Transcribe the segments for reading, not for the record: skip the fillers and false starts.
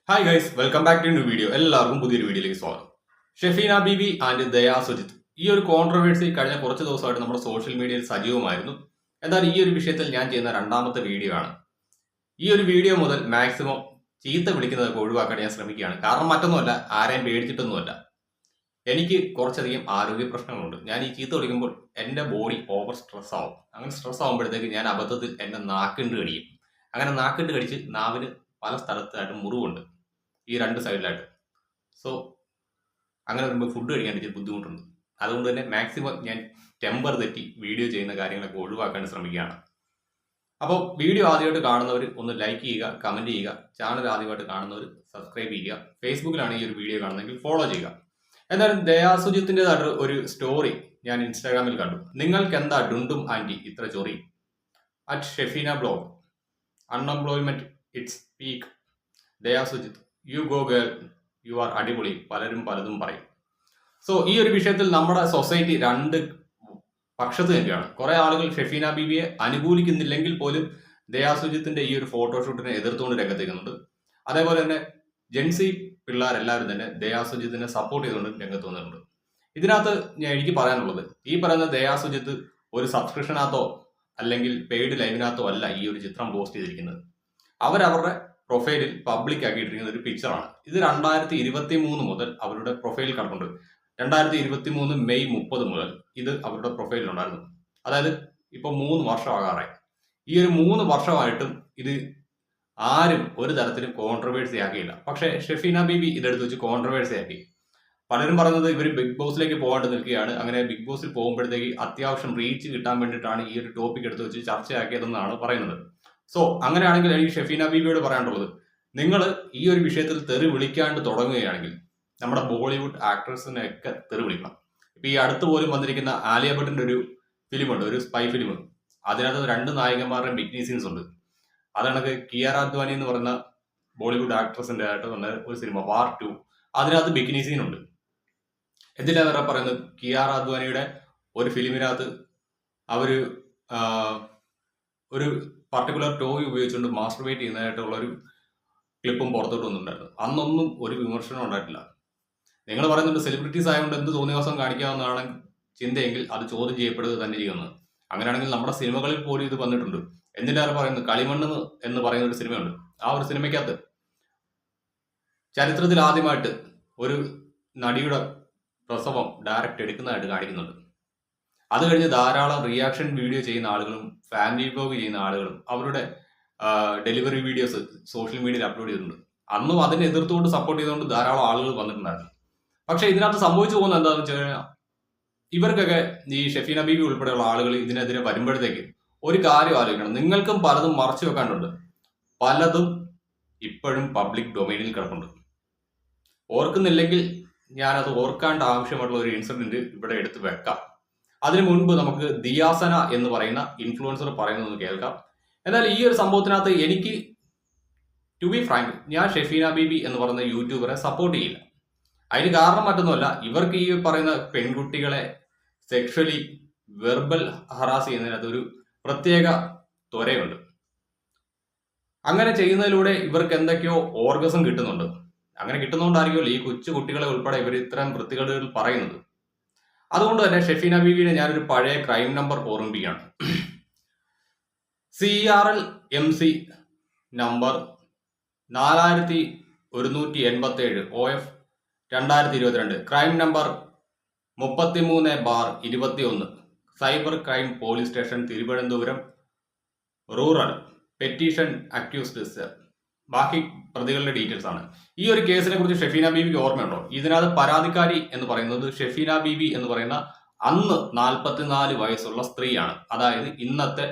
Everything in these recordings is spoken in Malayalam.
Hi guys, welcome back to new video. എല്ലാവർക്കും പുതിയൊരു വീഡിയോയിലേക്ക് സ്വാഗതം. ഷെഫീന ബീബി ആൻഡ് ദയാ സുജിത്ത്, ഈ ഒരു കോൺട്രവേഴ്സി കഴിഞ്ഞ കുറച്ച് ദിവസമായിട്ട് നമ്മുടെ സോഷ്യൽ മീഡിയയിൽ സജീവമായിരുന്നു. എന്നാൽ ഈ ഒരു വിഷയത്തിൽ ഞാൻ ചെയ്യുന്ന രണ്ടാമത്തെ വീഡിയോ ആണ്. ഈ ഒരു വീഡിയോ മുതൽ മാക്സിമം ചീത്ത വിളിക്കുന്നതൊക്കെ ഒഴിവാക്കാൻ ഞാൻ ശ്രമിക്കുകയാണ്. കാരണം മറ്റൊന്നുമല്ല, ആരെയും പേടിച്ചിട്ടൊന്നുമല്ല. എനിക്ക് കുറച്ചധികം ആരോഗ്യ പ്രശ്നങ്ങളുണ്ട്. ഞാൻ ഈ ചീത്ത വിളിക്കുമ്പോൾ എൻ്റെ ബോഡി ഓവർ സ്ട്രെസ് ആവും. അങ്ങനെ സ്ട്രെസ് ആകുമ്പോഴത്തേക്ക് ഞാൻ അബദ്ധത്തിൽ എൻ്റെ നാക്കിട്ട് കടിക്കും. അങ്ങനെ നാക്കിട്ട് കടിച്ച് നാവിന് പല സ്ഥലത്തായിട്ട് മുറിവുണ്ട്, ഈ രണ്ട് സൈഡിലായിട്ട്. സോ അങ്ങനെ വരുമ്പോൾ ഫുഡ് കഴിക്കാൻ ഇച്ചിരി ബുദ്ധിമുട്ടുണ്ട്. അതുകൊണ്ട് തന്നെ മാക്സിമം ഞാൻ ടെമ്പർ തെറ്റി വീഡിയോ ചെയ്യുന്ന കാര്യങ്ങളൊക്കെ ഒഴിവാക്കാൻ ശ്രമിക്കുകയാണ്. അപ്പോൾ വീഡിയോ ആദ്യമായിട്ട് കാണുന്നവർ ഒന്ന് ലൈക്ക് ചെയ്യുക, കമൻറ്റ് ചെയ്യുക. ചാനൽ ആദ്യമായിട്ട് കാണുന്നവർ സബ്സ്ക്രൈബ് ചെയ്യുക. ഫേസ്ബുക്കിലാണ് ഈ ഒരു വീഡിയോ കാണുന്നതെങ്കിൽ ഫോളോ ചെയ്യുക. എന്തായാലും ദയാ സുജിത്തിൻ്റെതായിട്ട് ഒരു സ്റ്റോറി ഞാൻ ഇൻസ്റ്റാഗ്രാമിൽ കണ്ടു. നിങ്ങൾക്ക് എന്താ ഡുണ്ടും ആൻറ്റി ഇത്ര ചൊറി? At Shefeena blog, unemployment it's peak. Daya Sujith, you go girl, you are അടിപൊളി. പലരും പലതും പറയും. സോ ഈ ഒരു വിഷയത്തിൽ നമ്മുടെ സൊസൈറ്റി രണ്ട് പക്ഷത്ത് തന്നെയാണ്. കുറെ ആളുകൾ ഷെഫീന ബീബിയെ അനുകൂലിക്കുന്നില്ലെങ്കിൽ പോലും ദയാ സുജിത്തിന്റെ ഈ ഒരു ഫോട്ടോഷൂട്ടിനെ എതിർത്തുകൊണ്ട് രംഗത്തേക്കുന്നുണ്ട്. അതേപോലെ തന്നെ ജെൻസി പിള്ളേരെല്ലാവരും തന്നെ ദയാ സുജിത്തിനെ സപ്പോർട്ട് ചെയ്തുകൊണ്ട് രംഗത്ത് വന്നിട്ടുണ്ട്. ഇതിനകത്ത് എനിക്ക് പറയാനുള്ളത്, ഈ പറയുന്ന ദയാ സുജിത്ത് ഒരു സബ്സ്ക്രിപ്ഷനകത്തോ അല്ലെങ്കിൽ പെയ്ഡ് ലൈവിനകത്തോ അല്ല ഈ ഒരു ചിത്രം പോസ്റ്റ് ചെയ്തിരിക്കുന്നത്. അവരവരുടെ പ്രൊഫൈലിൽ പബ്ലിക് ആക്കിയിട്ടിരിക്കുന്ന ഒരു പിക്ചറാണ്. ഇത് 2023 മുതൽ അവരുടെ പ്രൊഫൈലിൽ കിടപ്പുണ്ട്. 2023 മെയ് 30 മുതൽ ഇത് അവരുടെ പ്രൊഫൈലിലുണ്ടായിരുന്നു. അതായത് ഇപ്പൊ 3 വർഷം ആകാറായി. ഈ ഒരു 3 വർഷമായിട്ടും ഇത് ആരും ഒരു തരത്തിലും കോൺട്രവേഴ്സി ആക്കിയില്ല. പക്ഷേ ഷെഫീന ബീബി ഇതെടുത്ത് വെച്ച് കോൺട്രവേഴ്സി ആക്കി. പലരും പറയുന്നത് ഇവർ ബിഗ് ബോസിലേക്ക് പോകാണ്ട് നിൽക്കുകയാണ്. അങ്ങനെ ബിഗ് ബോസിൽ പോകുമ്പോഴത്തേക്ക് അത്യാവശ്യം റീച്ച് കിട്ടാൻ വേണ്ടിയിട്ടാണ് ഈ ഒരു ടോപ്പിക് എടുത്ത് വെച്ച് ചർച്ചയാക്കിയതെന്നാണ് പറയുന്നത്. സോ അങ്ങനെയാണെങ്കിൽ എനിക്ക് ഷെഫീന ബീബിയോട് പറയാനുള്ളത്, നിങ്ങൾ ഈ ഒരു വിഷയത്തിൽ തെറി വിളിക്കാണ്ട് തുടങ്ങുകയാണെങ്കിൽ നമ്മുടെ ബോളിവുഡ് ആക്ട്രസിനെയൊക്കെ തെറി വിളിക്കണം. ഇപ്പൊ ഈ അടുത്ത് പോലും വന്നിരിക്കുന്ന ആലിയ ഭട്ടിന്റെ ഒരു ഫിലിമുണ്ട്, ഒരു സ്പൈ ഫിലിം. അതിനകത്ത് 2 നായികന്മാരുടെയും ബിക്കിനി സീൻസ് ഉണ്ട്. അതാണെങ്കിൽ കിയാര അദ്വാനി എന്ന് പറയുന്ന ബോളിവുഡ് ആക്ട്രസിന്റെ ആയിട്ട് വന്ന ഒരു സിനിമ വാർ 2, അതിനകത്ത് ബിക്കിനി സീൻ ഉണ്ട്. എന്തിനാ വേറെ പറയുന്നത്, കിയാര അദ്വാനിയുടെ ഒരു ഫിലിമിനകത്ത് അവര് ഒരു പർട്ടിക്കുലർ ടോയ് ഉപയോഗിച്ചുകൊണ്ട് മാസ്റ്റർബേറ്റ് ചെയ്യുന്നതായിട്ടുള്ള ഒരു ക്ലിപ്പും പുറത്തോട്ട് വന്നിട്ടുണ്ടായിരുന്നു. അന്നൊന്നും ഒരു വിമർശനം ഉണ്ടായിട്ടില്ല. നിങ്ങൾ പറയുന്നുണ്ട് സെലിബ്രിറ്റീസ് ആയതുകൊണ്ട് എന്ത് തോന്നിയവാസം കാണിക്കാവുന്നതാണ് ചിന്തയെങ്കിൽ അത് ചോദ്യം ചെയ്യപ്പെടുക തന്നെ ചെയ്യുന്നത്. അങ്ങനെയാണെങ്കിൽ നമ്മുടെ സിനിമകളിൽ പോലും ഇത് വന്നിട്ടുണ്ട്. എന്തിനാണ് പറയുന്നത്, കളിമണ്ണ് എന്ന് പറയുന്ന ഒരു സിനിമയുണ്ട്. ആ ഒരു സിനിമയ്ക്കകത്ത് ചരിത്രത്തിൽ ആദ്യമായിട്ട് ഒരു നടിയുടെ പ്രസവം ഡയറക്റ്റ് എടുക്കുന്നതായിട്ട് കാണിക്കുന്നുണ്ട്. അത് കഴിഞ്ഞ് ധാരാളം റിയാക്ഷൻ വീഡിയോ ചെയ്യുന്ന ആളുകളും ഫാമിലി വ്ലോഗ് ചെയ്യുന്ന ആളുകളും അവരുടെ ഡെലിവറി വീഡിയോസ് സോഷ്യൽ മീഡിയയിൽ അപ്ലോഡ് ചെയ്തിട്ടുണ്ട്. അന്നും അതിനെ എതിർത്തുകൊണ്ട് സപ്പോർട്ട് ചെയ്തുകൊണ്ട് ധാരാളം ആളുകൾ വന്നിട്ടുണ്ടായിരുന്നു. പക്ഷെ ഇതിനകത്ത് സംഭവിച്ചു പോകുന്നത് എന്താണെന്ന് വെച്ച് കഴിഞ്ഞാൽ, ഇവർക്കൊക്കെ ഈ ഷെഫീന ബീബി ഉൾപ്പെടെയുള്ള ആളുകൾ ഇതിനെതിരെ വരുമ്പോഴത്തേക്ക് ഒരു കാര്യം ആലോചിക്കണം. നിങ്ങൾക്കും പലതും മറച്ചു വെക്കാനുണ്ട്. പലതും ഇപ്പോഴും പബ്ലിക് ഡൊമൈനിൽ കിടപ്പുണ്ട്. ഓർക്കുന്നില്ലെങ്കിൽ ഞാനത് ഓർക്കാണ്ട് ആവശ്യമായിട്ടുള്ള ഒരു ഇൻസിഡന്റ് ഇവിടെ എടുത്ത് വെക്കാം. അതിനു മുൻപ് നമുക്ക് ദിയാസന എന്ന് പറയുന്ന ഇൻഫ്ലുവൻസർ പറയുന്നത് കേൾക്കാം. എന്നാൽ ഈ ഒരു സംഭവത്തിനകത്ത് എനിക്ക് ടു ബി ഫ്രാങ്ക്, ഞാൻ ഷെഫീന ബീബി എന്ന് പറയുന്ന യൂട്യൂബറെ സപ്പോർട്ട് ചെയ്യില്ല. അതിന് കാരണം മറ്റൊന്നുമല്ല, ഇവർക്ക് ഈ പറയുന്ന പെൺകുട്ടികളെ സെക്ഷലി വെർബൽ ഹറാസ് ചെയ്യുന്നതിനകത്ത് ഒരു പ്രത്യേക ത്വരയുണ്ട്. അങ്ങനെ ചെയ്യുന്നതിലൂടെ ഇവർക്ക് എന്തൊക്കെയോ ഓർഗസം കിട്ടുന്നുണ്ട്. അങ്ങനെ കിട്ടുന്നതുകൊണ്ടായിരിക്കുമല്ലോ ഈ കൊച്ചു കുട്ടികളെ ഉൾപ്പെടെ ഇവർ ഇത്തരം വൃത്തികേടുകൾ പറയുന്നത്. അതുകൊണ്ട് തന്നെ ഷെഫീന ബീബിനെ ഞാനൊരു പഴയ ക്രൈം നമ്പർ ഓർമ്മിപ്പിക്കുകയാണ്. CRL-MC number 4187 OF 2022, crime number 33/21, cyber crime police station Thiruvananthapuram rural, petition accused sir. ബാക്കി പ്രതികളുടെ ഡീറ്റെയിൽസ് ആണ്. ഈ ഒരു കേസിനെ കുറിച്ച് ഷെഫീന ബീബിക്ക് ഓർമ്മയുണ്ടോ? ഇതിനകത്ത് പരാതിക്കാരി എന്ന് പറയുന്നത് ഷെഫീന ബീബി എന്ന് പറയുന്ന അന്ന് 44 വയസ്സുള്ള സ്ത്രീയാണ്. അതായത് ഇന്നത്തെ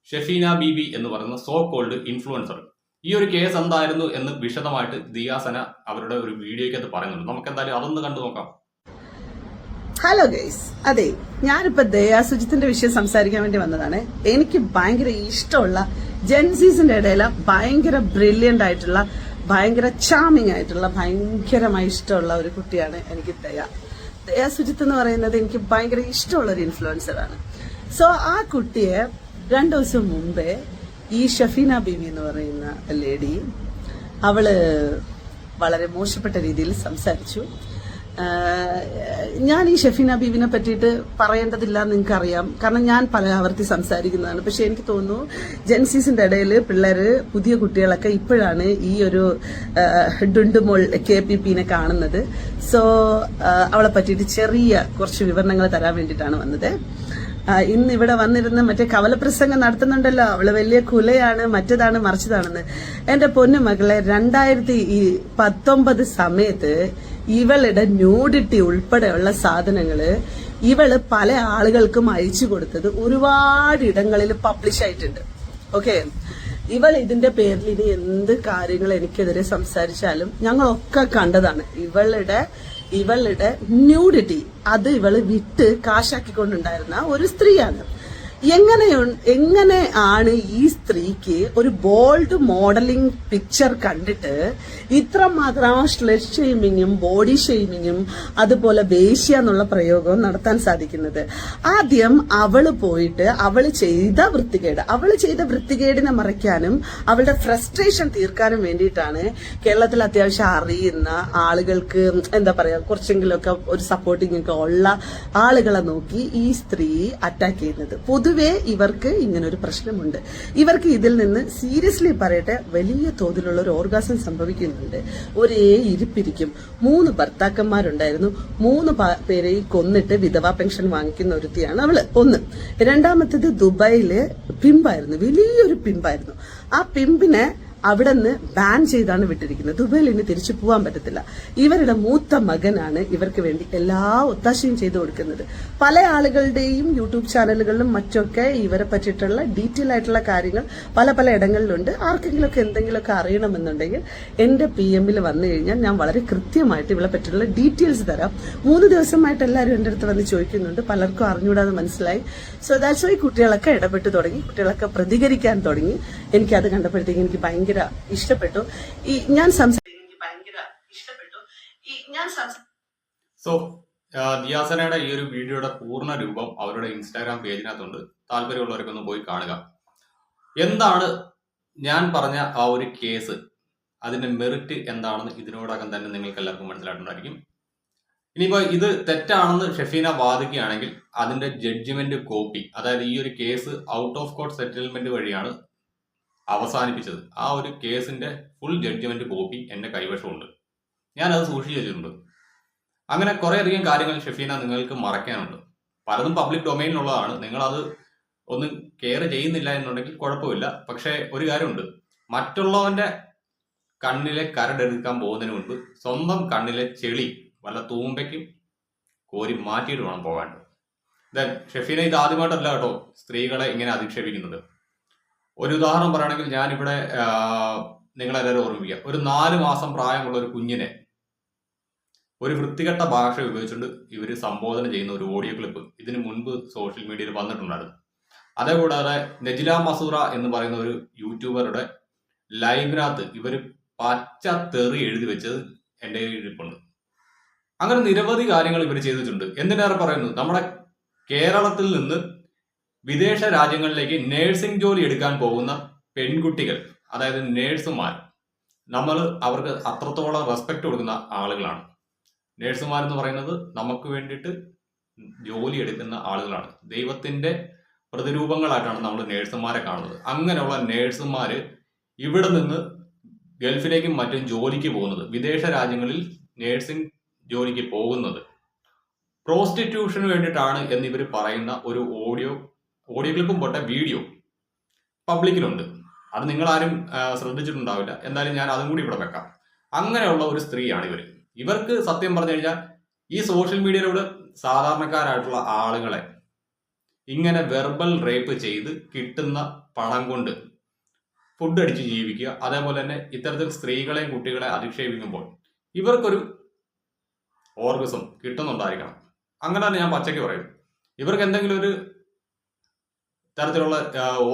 ഷെഫീന ബീബി എന്ന് പറയുന്ന സോ കോൾഡ് ഇൻഫ്ലുവൻസർ. ഈ ഒരു കേസ് എന്തായിരുന്നു എന്ന് വിശദമായിട്ട് ദിയാസന അവരുടെ ഒരു വീഡിയോയ്ക്കകത്ത് പറയുന്നുണ്ട്. നമുക്ക് എന്തായാലും അതൊന്ന് കണ്ടു നോക്കാം. ഹലോ ഗൈസ്, അതെ, ഞാനിപ്പോ ദയാ സുജിത്തിന്റെ വിഷയം സംസാരിക്കാൻ വേണ്ടി വന്നതാണ്. എനിക്ക് ഭയങ്കര ഇഷ്ടമുള്ള ജെൻസീസിന്റെ ഇടയിൽ ഭയങ്കര ബ്രില്യന്റ് ആയിട്ടുള്ള, ഭയങ്കര ചാമിങ് ആയിട്ടുള്ള, ഭയങ്കരമായി ഇഷ്ടമുള്ള ഒരു കുട്ടിയാണ് എനിക്ക് ദയാ സുജിത്ത് എന്ന് പറയുന്നത്. എനിക്ക് ഭയങ്കര ഇഷ്ടമുള്ള ഒരു ഇൻഫ്ലുവൻസറാണ്. സോ ആ കുട്ടിയെ 2 ദിവസം മുമ്പേ ഈ ഷെഫീന ബീബി എന്ന് പറയുന്ന ലേഡി അവള് വളരെ മോശപ്പെട്ട രീതിയിൽ സംസാരിച്ചു. ഞാൻ ഈ ഷെഫീന ബീവിനെ പറ്റിയിട്ട് പറയേണ്ടതില്ല എന്ന് നിങ്ങൾക്കറിയാം, കാരണം ഞാൻ പല ആവർത്തി സംസാരിക്കുന്നതാണ്. പക്ഷെ എനിക്ക് തോന്നുന്നു ജെൻസീസിന്റെ ഇടയിൽ പിള്ളേര്, പുതിയ കുട്ടികളൊക്കെ ഇപ്പോഴാണ് ഈ ഒരു ഡുണ്ടുമോൾ KPP കാണുന്നത്. സോ അവളെ പറ്റിയിട്ട് ചെറിയ കുറച്ച് വിവരണങ്ങൾ തരാൻ വേണ്ടിയിട്ടാണ് വന്നത്. ഇന്ന് ഇവിടെ വന്നിരുന്ന് മറ്റേ കവലപ്രസംഗം നടത്തുന്നുണ്ടല്ലോ, അവള് വലിയ കുലയാണ്, മറ്റേതാണ് മറിച്ചതാണെന്ന്. എന്റെ പൊന്നു മകളെ, 2019 സമയത്ത് ഇവളുടെ ന്യൂഡിറ്റി ഉൾപ്പെടെയുള്ള സാധനങ്ങള് ഇവള് പല ആളുകൾക്കും അയച്ചു കൊടുത്തത് ഒരുപാട് ഇടങ്ങളിൽ പബ്ലിഷ് ആയിട്ടുണ്ട്. ഓക്കെ, ഇവൾ ഇതിന്റെ പേരിൽ ഇനി എന്ത് കാര്യങ്ങൾ എനിക്കെതിരെ സംസാരിച്ചാലും ഞങ്ങളൊക്കെ കണ്ടതാണ്. ഇവളുടെ ന്യൂഡിറ്റി അത് ഇവള് വിറ്റ് കാശാക്കിക്കൊണ്ടുണ്ടായിരുന്ന ഒരു സ്ത്രീയാണ്. എങ്ങനെ ആണ് ഈ സ്ത്രീക്ക് ഒരു ബോൾഡ് മോഡലിംഗ് പിക്ചർ കണ്ടിട്ട് ഇത്രമാത്രം സ്ലെറ്റ് ഷെയ്മിങ്ങും ബോഡി ഷെയ്മിങ്ങും അതുപോലെ വേശ്യ എന്നുള്ള പ്രയോഗവും നടത്താൻ സാധിക്കുന്നത്? ആദ്യം അവള് പോയിട്ട് അവള് ചെയ്ത വൃത്തികേടിനെ മറയ്ക്കാനും അവളുടെ ഫ്രസ്ട്രേഷൻ തീർക്കാനും വേണ്ടിയിട്ടാണ് കേരളത്തിൽ അത്യാവശ്യം അറിയുന്ന ആളുകൾക്ക്, എന്താ പറയാ, കുറച്ചെങ്കിലുമൊക്കെ ഒരു സപ്പോർട്ടിംഗ് ഒക്കെ ഉള്ള ആളുകളെ നോക്കി ഈ സ്ത്രീ അറ്റാക്ക് ചെയ്യുന്നത്. പൊതുവെ ഇവർക്ക് ഇങ്ങനെ ഒരു പ്രശ്നമുണ്ട്. ഇവർക്ക് ഇതിൽ നിന്ന് സീരിയസ്ലി പറയട്ടെ, വലിയ തോതിലുള്ള ഒരു ഓർഗാസം സംഭവിക്കുന്നുണ്ട്. ഒരേ ഇരിപ്പിരിക്കും. 3 ഭർത്താക്കന്മാരുണ്ടായിരുന്നു. 3 പേരെയും കൊന്നിട്ട് വിധവാ പെൻഷൻ വാങ്ങിക്കുന്ന ഒരുത്തിയാണ് അവള്. ഒന്ന്. രണ്ടാമത്തേത് ദുബായില് പിമ്പായിരുന്നു, വലിയൊരു പിമ്പായിരുന്നു. ആ പിമ്പിനെ അവിടെ നിന്ന് ബാൻ ചെയ്താണ് വിട്ടിരിക്കുന്നത്. ദുബൈയിൽ ഇനി തിരിച്ചു പോകാൻ പറ്റത്തില്ല. ഇവരുടെ മൂത്ത മകനാണ് ഇവർക്ക് വേണ്ടി എല്ലാ ഒത്താശയും ചെയ്തു കൊടുക്കുന്നത്. പല ആളുകളുടെയും യൂട്യൂബ് ചാനലുകളിലും മറ്റൊക്കെ ഇവരെ പറ്റിയിട്ടുള്ള ഡീറ്റെയിൽ ആയിട്ടുള്ള കാര്യങ്ങൾ പല ഇടങ്ങളിലുണ്ട്. ആർക്കെങ്കിലുമൊക്കെ എന്തെങ്കിലുമൊക്കെ അറിയണമെന്നുണ്ടെങ്കിൽ എന്റെ PM വന്നു കഴിഞ്ഞാൽ ഞാൻ വളരെ കൃത്യമായിട്ട് ഇവളെ പറ്റിയുള്ള ഡീറ്റെയിൽസ് തരാം. 3 ദിവസമായിട്ട് എല്ലാവരും എന്റെ അടുത്ത് വന്ന് ചോദിക്കുന്നുണ്ട്. പലർക്കും അറിഞ്ഞൂടാതെ മനസ്സിലായി. സോ ദാറ്റ്സ് വൈ കുട്ടികളൊക്കെ ഇടപെട്ട് തുടങ്ങി, കുട്ടികളൊക്കെ പ്രതികരിക്കാൻ തുടങ്ങി. എനിക്കത് കണ്ടപ്പോഴത്തേക്ക് എനിക്ക് ഭയങ്കര ഇഷ്ടപ്പെട്ടു. സോ ദിയാസനയുടെ ഈ ഒരു വീഡിയോയുടെ പൂർണ്ണ രൂപം അവരുടെ ഇൻസ്റ്റാഗ്രാം പേജിനകത്തുണ്ട്. താല്പര്യമുള്ളവരൊക്കെ ഒന്ന് പോയി കാണുക. എന്താണ് ഞാൻ പറഞ്ഞ ആ ഒരു കേസ്, അതിന്റെ മെറിറ്റ് എന്താണെന്ന് ഇതിനോടകം തന്നെ നിങ്ങൾക്ക് എല്ലാവർക്കും മനസ്സിലായിട്ടുണ്ടായിരിക്കും. ഇനിയിപ്പോ ഇത് തെറ്റാണെന്ന് ഷെഫീന വാദിക്കുകയാണെങ്കിൽ അതിന്റെ ജഡ്ജ്മെന്റ് കോപ്പി, അതായത് ഈ ഒരു case out of court settlement വഴിയാണ് അവസാനിപ്പിച്ചത്. ആ ഒരു കേസിന്റെ ഫുൾ ജഡ്ജ്മെന്റ് കോപ്പി എന്റെ കൈവശമുണ്ട്. ഞാനത് സൂക്ഷിച്ചു വെച്ചിട്ടുണ്ട്. അങ്ങനെ കുറേയധികം കാര്യങ്ങൾ ഷെഫീന നിങ്ങൾക്ക് മറയ്ക്കാനുണ്ട്. പലതും പബ്ലിക് ഡൊമൈനിലുള്ളതാണ്. നിങ്ങളത് ഒന്നും കെയർ ചെയ്യുന്നില്ല എന്നുണ്ടെങ്കിൽ കുഴപ്പമില്ല. പക്ഷേ ഒരു കാര്യമുണ്ട്, മറ്റുള്ളവന്റെ കണ്ണിലെ കരടെടുക്കാൻ പോകുന്നതിന് മുൻപ് സ്വന്തം കണ്ണിലെ ചെളി വല്ല തൂമ്പയ്ക്കും കോരി മാറ്റിയിട്ട് വേണം പോകാൻ. ദെൻ ഷെഫീന ഇത് ആദ്യമായിട്ടല്ല കേട്ടോ സ്ത്രീകളെ ഇങ്ങനെ അധിക്ഷേപിക്കുന്നത്. ഒരു ഉദാഹരണം പറയുകയാണെങ്കിൽ ഞാനിവിടെ നിങ്ങളെല്ലാവരും ഓർമ്മിപ്പിക്കാം. ഒരു 4 മാസം പ്രായമുള്ള ഒരു കുഞ്ഞിനെ ഒരു വൃത്തികെട്ട ഭാഷ ഉപയോഗിച്ചുകൊണ്ട് ഇവർ സംബോധന ചെയ്യുന്ന ഒരു ഓഡിയോ ക്ലിപ്പ് ഇതിനു മുൻപ് സോഷ്യൽ മീഡിയയിൽ വന്നിട്ടുണ്ടായിരുന്നു. അതേകൂടാതെ നെജില മസൂറ എന്ന് പറയുന്ന ഒരു യൂട്യൂബറുടെ ലൈവിനകത്ത് ഇവർ പച്ച തെറി എഴുതി വെച്ചത് എൻ്റെ ഇരിപ്പുണ്ട്. അങ്ങനെ നിരവധി കാര്യങ്ങൾ ഇവർ ചെയ്തിട്ടുണ്ട്. എന്തിനേറെ പറയുന്നു, നമ്മുടെ കേരളത്തിൽ നിന്ന് വിദേശ രാജ്യങ്ങളിലേക്ക് നേഴ്സിംഗ് ജോലി എടുക്കാൻ പോകുന്ന പെൺകുട്ടികൾ, അതായത് നേഴ്സുമാർ, നമ്മൾ അവർക്ക് അത്രത്തോളം റെസ്പെക്ട് കൊടുക്കുന്ന ആളുകളാണ്. നേഴ്സുമാരെന്ന് പറയുന്നത് നമുക്ക് വേണ്ടിയിട്ട് ജോലി എടുക്കുന്ന ആളുകളാണ്. ദൈവത്തിന്റെ പ്രതിരൂപങ്ങളായിട്ടാണ് നമ്മൾ നേഴ്സുമാരെ കാണുന്നത്. അങ്ങനെയുള്ള നേഴ്സുമാര് ഇവിടെ നിന്ന് ഗൾഫിലേക്കും മറ്റും ജോലിക്ക് പോകുന്നത്, വിദേശ രാജ്യങ്ങളിൽ നേഴ്സിംഗ് ജോലിക്ക് പോകുന്നത് പ്രോസ്റ്റിറ്റ്യൂഷന് വേണ്ടിയിട്ടാണ് എന്ന് ഇവർ പറയുന്ന ഒരു ഓഡിയോ ക്ലിപ്പും പോട്ടെ വീഡിയോ പബ്ലിക്കിലുണ്ട്. അത് നിങ്ങളാരും ശ്രദ്ധിച്ചിട്ടുണ്ടാവില്ല. എന്തായാലും ഞാൻ അതും കൂടി ഇവിടെ വെക്കാം. അങ്ങനെയുള്ള ഒരു സ്ത്രീയാണ് ഇവർക്ക് സത്യം പറഞ്ഞു കഴിഞ്ഞാൽ ഈ സോഷ്യൽ മീഡിയയിലൂടെ സാധാരണക്കാരായിട്ടുള്ള ആളുകളെ ഇങ്ങനെ വെർബൽ റേപ്പ് ചെയ്ത് കിട്ടുന്ന പണം കൊണ്ട് ഫുഡ് അടിച്ച് ജീവിക്കുക, അതേപോലെ തന്നെ ഇത്തരത്തിൽ സ്ത്രീകളെയും കുട്ടികളെ അധിക്ഷേപിക്കുമ്പോൾ ഇവർക്കൊരു ഓർഗസം കിട്ടുന്നുണ്ടായിരിക്കണം. അങ്ങനെ തന്നെ ഞാൻ പച്ചയ്ക്ക് പറയും. ഇവർക്ക് എന്തെങ്കിലും ഒരു തരത്തിലുള്ള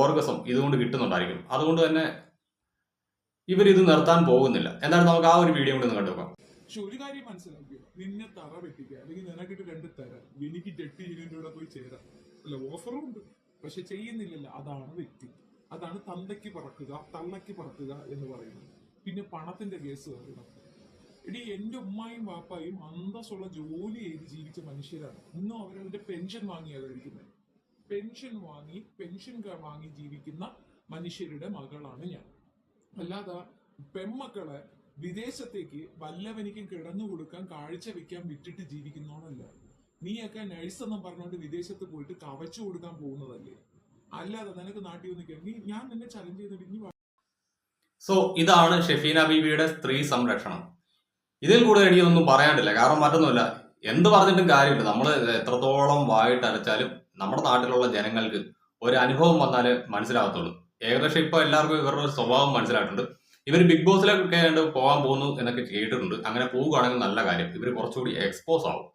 ഓർഗസം ഇതുകൊണ്ട് കിട്ടുന്നുണ്ടായിരിക്കും. അതുകൊണ്ട് തന്നെ ഇവരിത് നിർത്താൻ പോകുന്നില്ല. എന്തായാലും നമുക്ക് ആ ഒരു വീഡിയോ കൂടി ഒന്ന് കണ്ടുപോകാം. പക്ഷെ ഒരു കാര്യം മനസ്സിലാക്കുക, നിന്നെ തറ വെട്ടിക്കുക അല്ലെങ്കിൽ നിനക്കിട്ട് 2 തരാം, എനിക്ക് 8 രൂപയുടെ പോയി ചേരാം, അല്ല ഓഫറും ഉണ്ട്, പക്ഷെ ചെയ്യുന്നില്ലല്ലോ. അതാണ് വ്യക്തി, അതാണ് തന്തയ്ക്ക് പറക്കുക തള്ളയ്ക്ക് പറക്കുക എന്ന് പറയുന്നത്. പിന്നെ പണത്തിന്റെ കേസ് വരണം. എടി എന്റെ ഉമ്മായും വാപ്പായും അന്തസ്സുള്ള ജോലി ചെയ്ത് ജീവിച്ച മനുഷ്യരാണ്. ഇന്നും അവരുടെ പെൻഷൻ വാങ്ങിയാണ് കഴിക്കുന്നത്. പെൻഷൻ വാങ്ങി ജീവിക്കുന്ന മനുഷ്യരുടെ മകളാണ് ഞാൻ. അല്ലാതെ പെമ്മക്കളെ വിദേശത്തേക്ക് വല്ലവനിക്കും കിടന്നു കൊടുക്കാൻ കാഴ്ച വെക്കാൻ വിട്ടിട്ട് ജീവിക്കുന്നോണല്ല. നീയൊക്കെ നഴ്സ് എന്നും പറഞ്ഞുകൊണ്ട് വിദേശത്ത് പോയിട്ട് കവച്ചു കൊടുക്കാൻ പോകുന്നതല്ലേ. അല്ലാതെ നിനക്ക് നാട്ടിൽ വന്നിട്ട് ഞാൻ നിന്നെ ചലഞ്ച് ചെയ്തിട്ട് ഇനി സോ ഇതാണ് ഷെഫീന ബീവിയുടെ സ്ത്രീ സംരക്ഷണം. ഇതിൽ കൂടുതൽ എനിക്കൊന്നും പറയാനില്ല. കാരണം മറ്റൊന്നുമില്ല, എന്ത് പറഞ്ഞിട്ടും കാര്യമില്ല. നമ്മൾ എത്രത്തോളം വായിട്ട് അരച്ചാലും നമ്മുടെ നാട്ടിലുള്ള ജനങ്ങൾക്ക് ഒരു അനുഭവം വന്നാലേ മനസ്സിലാകത്തുള്ളൂ. ഏകദേശം ഇപ്പൊ എല്ലാവർക്കും ഇവരുടെ ഒരു സ്വഭാവം മനസ്സിലായിട്ടുണ്ട്. ഇവർ ബിഗ് ബോസിലൊക്കെ പോകാൻ പോകുന്നു എന്നൊക്കെ കേട്ടിട്ടുണ്ട്. അങ്ങനെ പോവുകയാണെങ്കിൽ നല്ല കാര്യം, ഇവർ കുറച്ചുകൂടി എക്സ്പോസ് ആവും.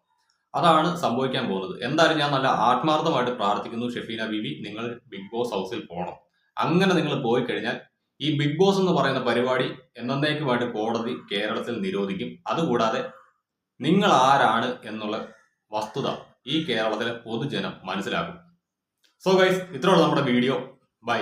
അതാണ് സംഭവിക്കാൻ പോകുന്നത്. എന്തായാലും ഞാൻ നല്ല ആത്മാർത്ഥമായിട്ട് പ്രാർത്ഥിക്കുന്നു, ഷെഫീന ബീവി നിങ്ങൾ ബിഗ് ബോസ് ഹൗസിൽ പോകണം. അങ്ങനെ നിങ്ങൾ പോയി കഴിഞ്ഞാൽ ഈ ബിഗ് ബോസ് എന്ന് പറയുന്ന പരിപാടി എന്നേക്കുമായിട്ട് കോടതി കേരളത്തിൽ നിരോധിക്കും. അതുകൂടാതെ നിങ്ങൾ ആരാണ് എന്നുള്ള വസ്തുത ഈ കേരളത്തിലെ പൊതുജനം മനസ്സിലാക്കും. സോ ഗൈസ്, ഇത്രയുള്ള നമ്മുടെ വീഡിയോ. ബൈ.